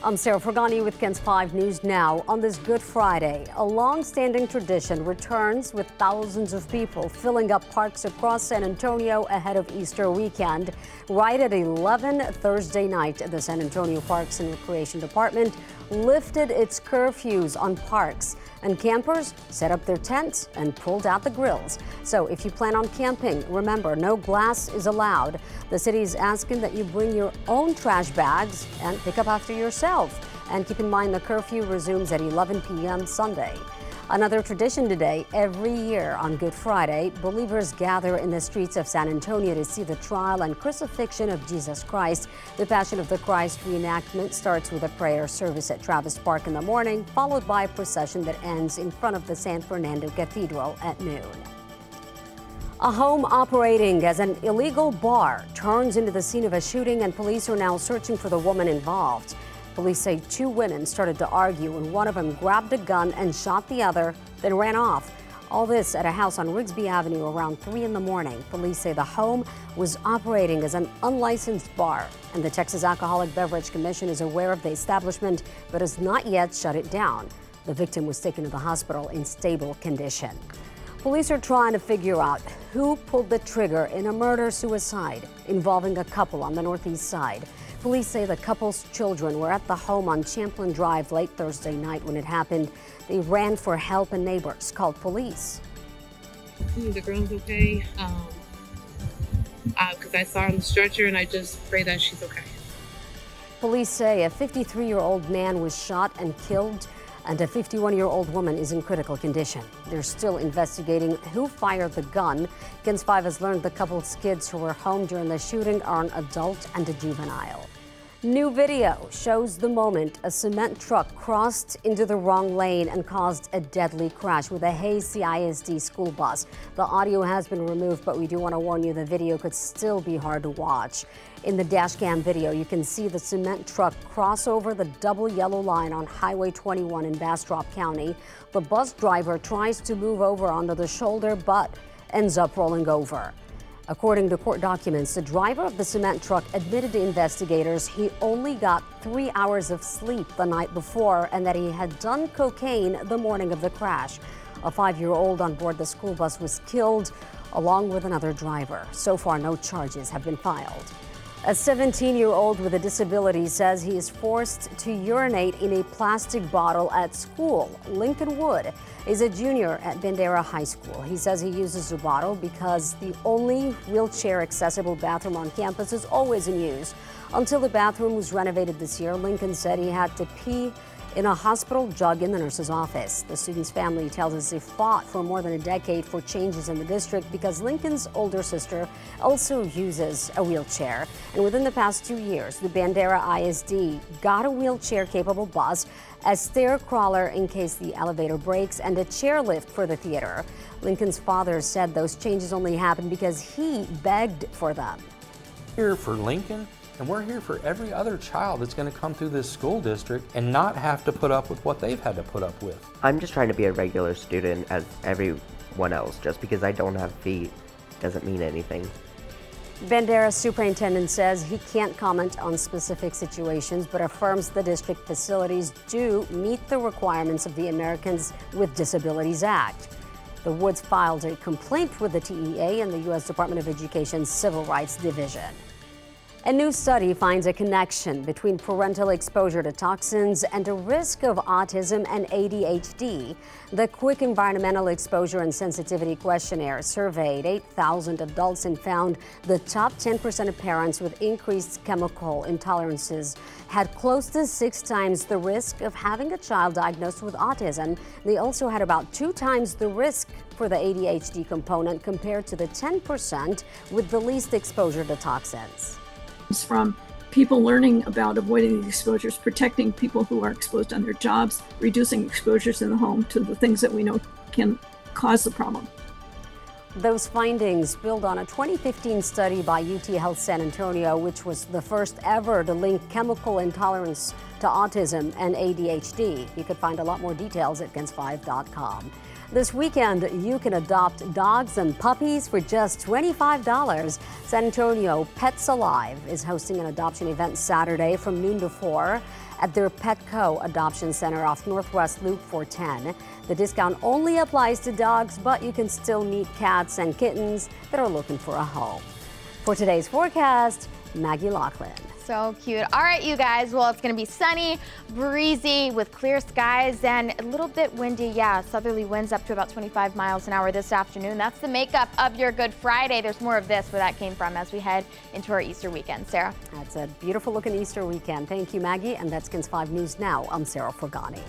I'm Sarah Fergani with KENS 5 News Now. On this Good Friday, a long-standing tradition returns with thousands of people filling up parks across San Antonio ahead of Easter weekend. Right at 11 Thursday night, the San Antonio Parks and Recreation Department lifted its curfews on parks, and campers set up their tents and pulled out the grills. So if you plan on camping, remember, no glass is allowed. The city is asking that you bring your own trash bags and pick up after yourself. And keep in mind the curfew resumes at 11 p.m. Sunday. Another tradition today, every year on Good Friday, believers gather in the streets of San Antonio to see the trial and crucifixion of Jesus Christ. The Passion of the Christ reenactment starts with a prayer service at Travis Park in the morning, followed by a procession that ends in front of the San Fernando Cathedral at noon. A home operating as an illegal bar turns into the scene of a shooting, and police are now searching for the woman involved. Police say two women started to argue, and one of them grabbed a gun and shot the other, then ran off. All this at a house on Rigsby Avenue around 3 in the morning. Police say the home was operating as an unlicensed bar, and the Texas Alcoholic Beverage Commission is aware of the establishment but has not yet shut it down. The victim was taken to the hospital in stable condition. Police are trying to figure out who pulled the trigger in a murder-suicide involving a couple on the Northeast Side. Police say the couple's children were at the home on Champlain Drive late Thursday night when it happened. They ran for help, and neighbors called police. The girl's okay, because I saw her on the stretcher, and I just pray that she's okay. Police say a 53-year-old man was shot and killed, and a 51-year-old woman is in critical condition. They're still investigating who fired the gun. KENS 5 has learned the couple's kids who were home during the shooting are an adult and a juvenile. New video shows the moment a cement truck crossed into the wrong lane and caused a deadly crash with a Hayes CISD school bus. The audio has been removed, but we do want to warn you the video could still be hard to watch. In the dash cam video, you can see the cement truck cross over the double yellow line on Highway 21 in Bastrop County. The bus driver tries to move over onto the shoulder, but ends up rolling over. According to court documents, the driver of the cement truck admitted to investigators he only got 3 hours of sleep the night before and that he had done cocaine the morning of the crash. A 5-year-old on board the school bus was killed, along with another driver. So far, no charges have been filed. A 17-year-old with a disability says he is forced to urinate in a plastic bottle at school. Lincoln Wood is a junior at Bandera High School. He says he uses the bottle because the only wheelchair-accessible bathroom on campus is always in use. Until the bathroom was renovated this year, Lincoln said he had to pee in a hospital jug in the nurse's office. The student's family tells us they fought for more than a decade for changes in the district because Lincoln's older sister also uses a wheelchair. And within the past 2 years, the Bandera ISD got a wheelchair-capable bus, a stair crawler in case the elevator breaks, and a chairlift for the theater. Lincoln's father said those changes only happened because he begged for them. Here for Lincoln, and we're here for every other child that's going to come through this school district and not have to put up with what they've had to put up with. I'm just trying to be a regular student as everyone else. Just because I don't have feet doesn't mean anything. Bandera's superintendent says he can't comment on specific situations, but affirms the district facilities do meet the requirements of the Americans with Disabilities Act. The Woods filed a complaint with the TEA and the U.S. Department of Education's Civil Rights Division. A new study finds a connection between parental exposure to toxins and a risk of autism and ADHD. The Quick Environmental Exposure and Sensitivity Questionnaire surveyed 8,000 adults and found the top 10% of parents with increased chemical intolerances had close to 6 times the risk of having a child diagnosed with autism. They also had about 2 times the risk for the ADHD component compared to the 10% with the least exposure to toxins. From people learning about avoiding the exposures, protecting people who are exposed on their jobs, reducing exposures in the home to the things that we know can cause the problem. Those findings build on a 2015 study by UT Health San Antonio, which was the first ever to link chemical intolerance to autism and ADHD. You could find a lot more details at KENS5.com. This weekend, you can adopt dogs and puppies for just $25. San Antonio Pets Alive is hosting an adoption event Saturday from noon to 4 at their Petco Adoption Center off Northwest Loop 410. The discount only applies to dogs, but you can still meet cats and kittens that are looking for a home. For today's forecast, Maggie Laughlin. So cute. All right, you guys. Well, it's going to be sunny, breezy with clear skies and a little bit windy. Yeah, southerly winds up to about 25 miles an hour this afternoon. That's the makeup of your Good Friday. There's more of this where that came from as we head into our Easter weekend. Sarah? That's a beautiful looking Easter weekend. Thank you, Maggie. And that's KENS 5 News Now. I'm Sarah Forgani.